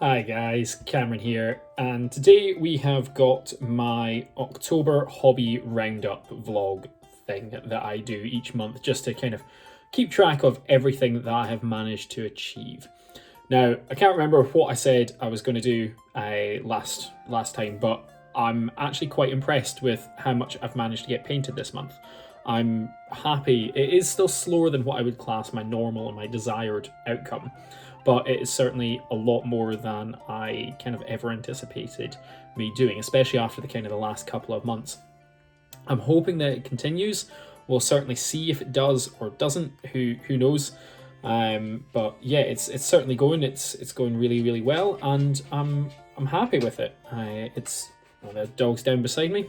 Hi guys, Cameron here, and today we have got my October hobby roundup vlog thing that I do each month just to kind of keep track of everything that I have managed to achieve. Now, I can't remember what I said I was going to do last time, but I'm actually quite impressed with how much I've managed to get painted this month. I'm happy. It is still slower than what I would class my normal and my desired outcome, but it is certainly a lot more than I kind of ever anticipated me doing, especially after the last couple of months. I'm hoping that it continues. We'll certainly see if it does or doesn't. Who knows? But yeah, it's certainly going. It's going really well, and I'm happy with it. The dog's down beside me.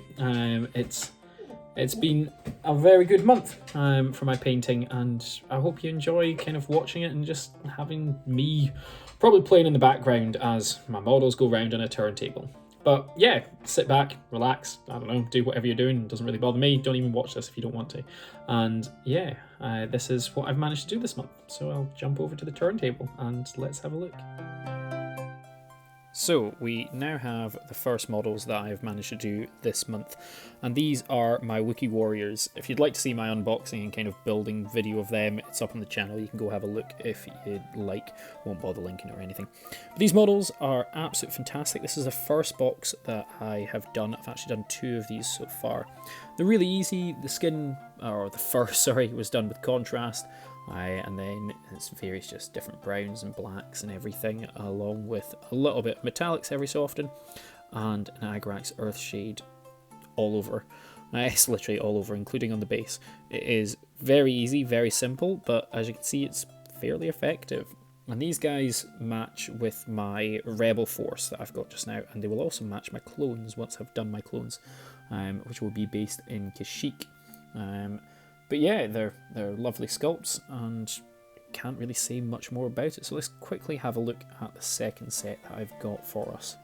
It's been a very good month for my painting, and I hope you enjoy kind of watching it and just having me probably playing in the background as my models go round on a turntable. But yeah, sit back, relax, I don't know, do whatever you're doing. It doesn't really bother me. Don't even watch this if you don't want to. And yeah, this is what I've managed to do this month. So I'll jump over to the turntable and let's have a look. So we now have the first models that I've managed to do this month, and these are my Wookiee warriors. If you'd like to see my unboxing and kind of building video of them, it's up on the channel. You can go have a look if you'd like. Won't bother linking or anything. But these models are absolutely fantastic. This is the first box that I have done. I've actually done 2 of these so far. They're really easy. The skin, or the fur, sorry, was done with contrast. And then it's various just different browns and blacks and everything, along with a little bit of metallics every so often, and an Agrax Earthshade all over. It's literally all over, including on the base. It is very easy, very simple, but as you can see, it's fairly effective. And these guys match with my Rebel Force that I've got just now, and they will also match my clones once I've done my clones, which will be based in Kashyyyk. But yeah, they're lovely sculpts, and can't really say much more about it. So let's quickly have a look at the second set that I've got for us.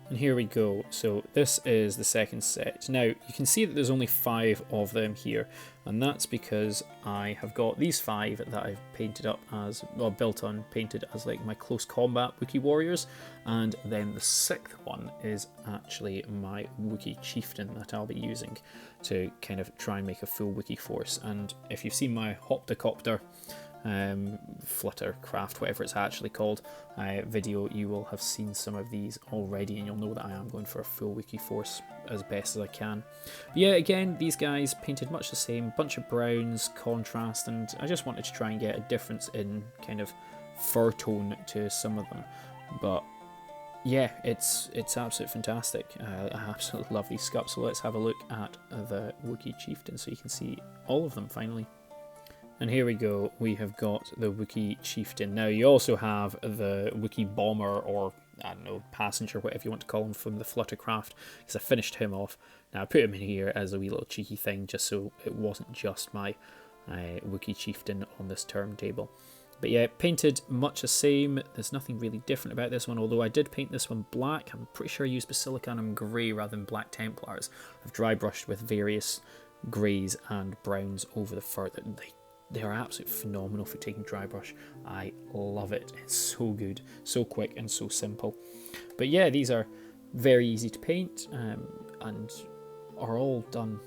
And here we go. So this is the second set. Now you can see that there's only 5 of them here, and that's because I have got these 5 that I've painted up as, well, painted as like my close combat Wookiee warriors, and then the 6th one is actually my Wookiee chieftain that I'll be using to kind of try and make a full Wookiee force. And if you've seen my Hoptocopter Fluttercraft, whatever it's actually called, video, you will have seen some of these already, and you'll know that I am going for a full Wookiee force as best as I can. But yeah, again, these guys painted much the same, bunch of browns, contrast, and I just wanted to try and get a difference in kind of fur tone to some of them. But yeah, it's absolutely fantastic. I absolutely love these sculpts. So let's have a look at the Wookiee chieftain so you can see all of them finally. And here we go, we have got the Wookiee chieftain. Now you also have the Wookiee bomber, or I don't know, passenger, whatever you want to call him, from the Fluttercraft, because I finished him off. Now I put him in here as a wee little cheeky thing, just so it wasn't just my Wookiee chieftain on this turntable. But yeah, painted much the same. There's nothing really different about this one, although I did paint this one black. I'm pretty sure I used Basilicanum Grey rather than Black Templars. I've dry brushed with various greys and browns over the fur. They are absolutely phenomenal for taking dry brush. I love it. It's so good, so quick and so simple. But yeah, these are very easy to paint and are all done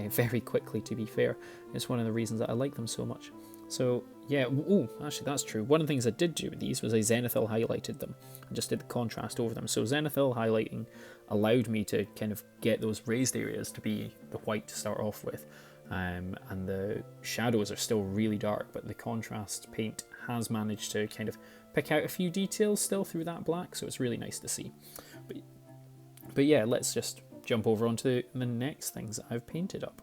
very quickly, to be fair. It's one of the reasons that I like them so much. So yeah, oh, actually that's true. One of the things I did do with these was I Zenithal highlighted them. I just did the contrast over them. So Zenithal highlighting allowed me to kind of get those raised areas to be the white to start off with. And the shadows are still really dark, but the contrast paint has managed to kind of pick out a few details still through that black, so it's really nice to see. But yeah, let's just jump over onto the next things that I've painted up.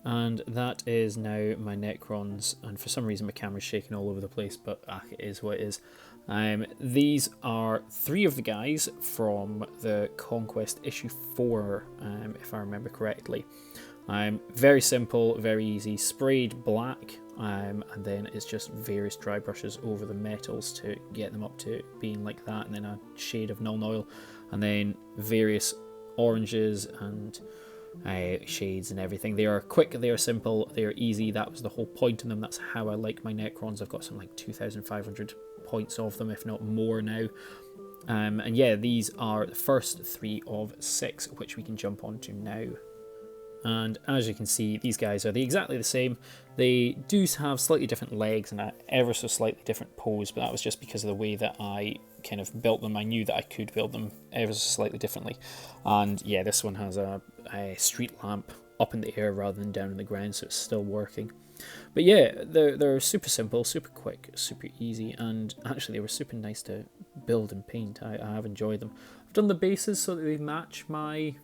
And that is now my Necrons, and for some reason my camera's shaking all over the place, but it is what it is. These are 3 of the guys from the Conquest issue 4, if I remember correctly. Very simple, very easy, sprayed black, and then it's just various dry brushes over the metals to get them up to being like that, and then a shade of Nuln Oil, and then various oranges and shades and everything. They are quick, they are simple, they are easy. That was the whole point in them. That's how I like my Necrons. I've got something like 2,500 points of them, if not more now. And yeah, these are the first 3 of 6, which we can jump onto now. And as you can see, these guys are exactly the same. They do have slightly different legs and an ever so slightly different pose, but that was just because of the way that I kind of built them. I knew that I could build them ever so slightly differently. And yeah, this one has a street lamp up in the air rather than down on the ground, so it's still working. But yeah, they're super simple, super quick, super easy, and actually they were super nice to build and paint. I have enjoyed them. I've done the bases so that they match my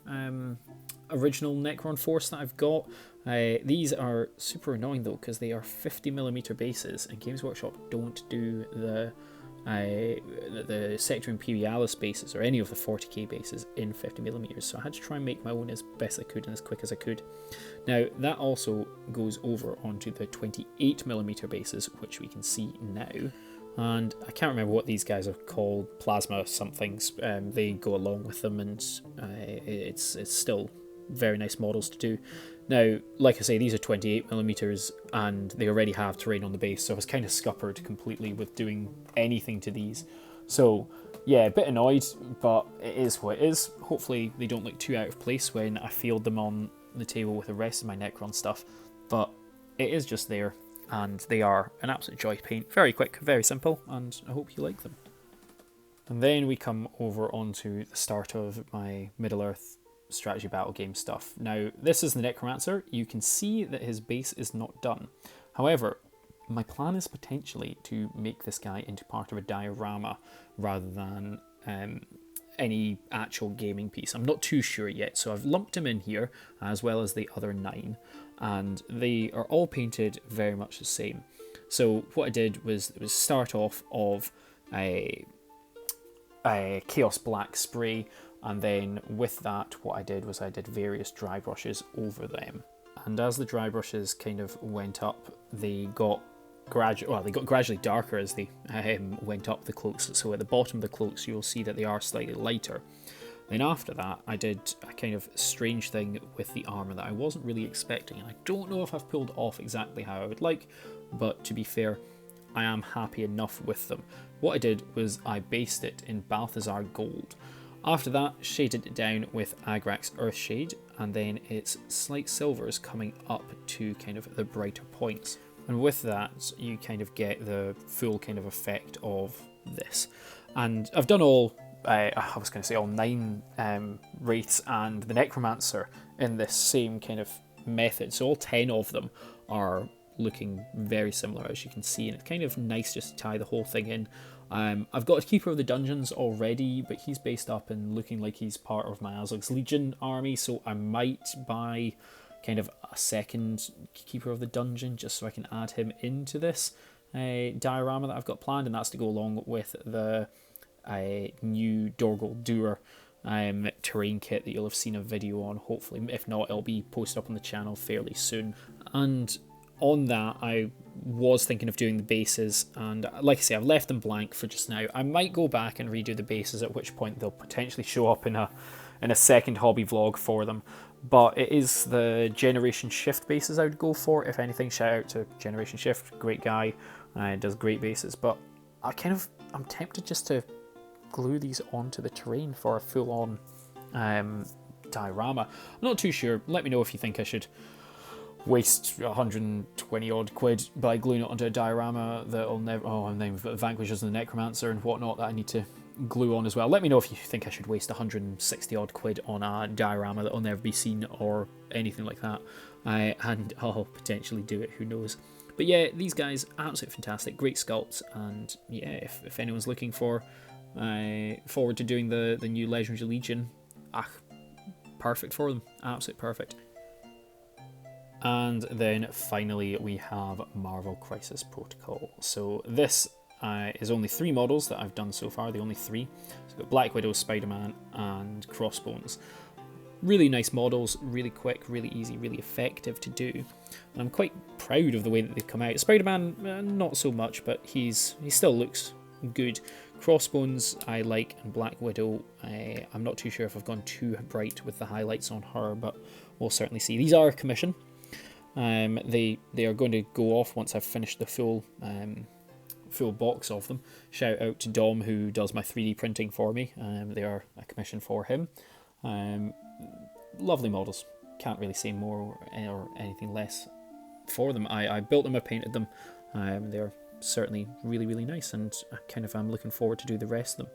original Necron force that I've got. These are super annoying though, because they are 50mm bases, and Games Workshop don't do the Sector Imperialis bases or any of the 40k bases in 50mm, so I had to try and make my own as best I could and as quick as I could. Now that also goes over onto the 28mm bases, which we can see now. And I can't remember what these guys are called, plasma somethings. They go along with them, and it's still very nice models to do. Now, like I say, these are 28mm, and they already have terrain on the base, so I was kind of scuppered completely with doing anything to these. So yeah, a bit annoyed, but it is what it is. Hopefully they don't look too out of place when I field them on the table with the rest of my Necron stuff, but it is just there. And they are an absolute joy to paint. Very quick, very simple, and I hope you like them. And then we come over onto the start of my Middle-earth strategy battle game stuff. Now, this is the Necromancer. You can see that his base is not done. However, my plan is potentially to make this guy into part of a diorama rather than any actual gaming piece. I'm not too sure yet, so I've lumped him in here as well as the other 9. And they are all painted very much the same. So what I did was start off of a Chaos Black spray, and then with that what I did was I did various dry brushes over them. And as the dry brushes kind of went up, they got gradually darker as they went up the cloaks. So at the bottom of the cloaks you'll see that they are slightly lighter. Then after that, I did a kind of strange thing with the armour that I wasn't really expecting, and I don't know if I've pulled off exactly how I would like, but to be fair, I am happy enough with them. What I did was I based it in Balthazar Gold. After that, shaded it down with Agrax Earthshade, and then its slight silvers coming up to kind of the brighter points. And with that, you kind of get the full kind of effect of this. And I've done all... I was going to say all 9 wraiths and the Necromancer in this same kind of method. So all 10 of them are looking very similar, as you can see, and it's kind of nice just to tie the whole thing in. I've got a Keeper of the Dungeons already, but he's based up and looking like he's part of my Azog's Legion army, so I might buy kind of a second Keeper of the Dungeon just so I can add him into this diorama that I've got planned, and that's to go along with the new Dorgal Doer terrain kit that you'll have seen a video on, hopefully. If not, it'll be posted up on the channel fairly soon. And on that, I was thinking of doing the bases, and like I say, I've left them blank for just now. I might go back and redo the bases, at which point they'll potentially show up in a second hobby vlog for them. But it is the Generation Shift bases I would go for. If anything, shout out to Generation Shift, great guy, does great bases. But I'm tempted just to glue these onto the terrain for a full-on diorama. I'm not too sure. Let me know if you think I should waste 120 odd quid by gluing it onto a diorama that'll never... Oh, and then Vanquishers and the Necromancer and whatnot that I need to glue on as well. Let me know if you think I should waste 160 odd quid on a diorama that'll never be seen or anything like that. And I'll potentially do it, who knows. But yeah, these guys, absolutely fantastic, great sculpts, and yeah, if anyone's looking forward to doing the new Legendary Legion, perfect for them, absolutely perfect. And then finally we have Marvel Crisis Protocol. So this is only 3 models that I've done so far, the only 3. So I've got Black Widow, Spider-Man and Crossbones. Really nice models, really quick, really easy, really effective to do. And I'm quite proud of the way that they've come out. Spider-Man, not so much, but he still looks good. Crossbones I like, and Black Widow, I'm not too sure if I've gone too bright with the highlights on her, but we'll certainly see. These are commission. They are going to go off once I've finished the full box of them. Shout out to Dom, who does my 3D printing for me. They are a commission for him. Lovely models. Can't really say more or anything less for them. I built them, I painted them. They're certainly really, really nice, and I kind of am looking forward to do the rest of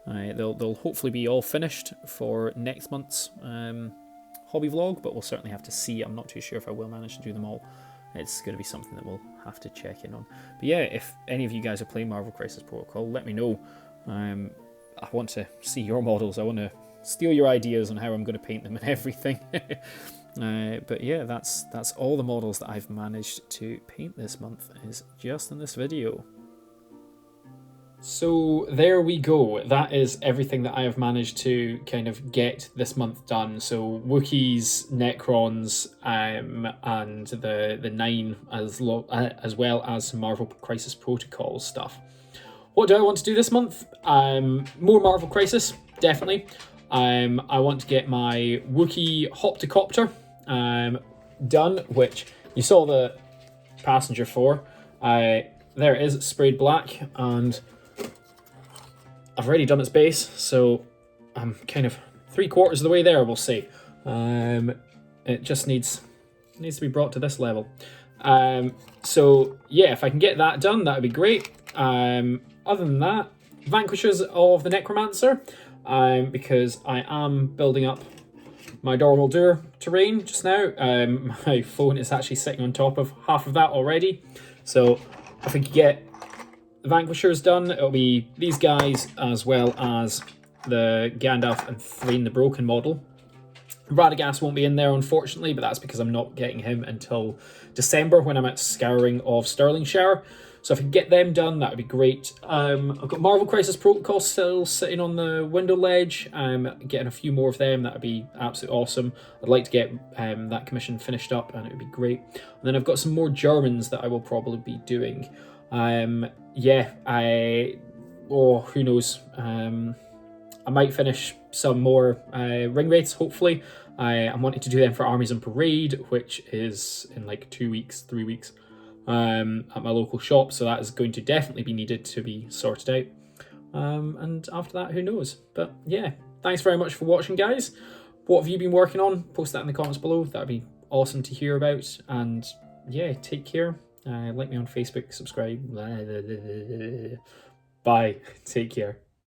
them. They'll hopefully be all finished for next month's hobby vlog, but we'll certainly have to see. I'm not too sure if I will manage to do them all. It's going to be something that we'll have to check in on. But yeah, if any of you guys are playing Marvel Crisis Protocol, let me know. I want to see your models. I want to steal your ideas on how I'm going to paint them and everything. But yeah, that's all the models that I've managed to paint this month, is just in this video. So there we go. That is everything that I have managed to kind of get this month done. So Wookiees, Necrons, and the 9, as well as some Marvel Crisis Protocol stuff. What do I want to do this month? More Marvel Crisis, definitely. I want to get my Wookiee Hopticopter done, which you saw the passenger for. There it is, it's sprayed black, and I've already done its base, so I'm kind of 3/4 of the way there, we'll see. It just needs to be brought to this level. So yeah, if I can get that done, that would be great. Other than that, Vanquishers of the Necromancer, because I am building up my Dormal Dur terrain just now. My phone is actually sitting on top of half of that already, so if I could get the Vanquishers done, it'll be these guys as well as the Gandalf and Thrain the Broken model. Radagast won't be in there, unfortunately, but that's because I'm not getting him until December, when I'm at Scouring of Stirlingshire. So if I can get them done, that would be great. I've got Marvel Crisis Protocol still sitting on the window ledge. Getting a few more of them, that would be absolutely awesome. I'd like to get that commission finished up, and it would be great. And then I've got some more Germans that I will probably be doing. Yeah, who knows? I might finish some more ring wraiths, hopefully. I'm wanting to do them for Armies on Parade, which is in like 2 weeks, 3 weeks, at my local shop. So that is going to definitely be needed to be sorted out. And after that, who knows? But yeah, thanks very much for watching, guys. What have you been working on? Post that in the comments below. That would be awesome to hear about. And yeah, take care. Like me on Facebook, subscribe. Bye. Take care.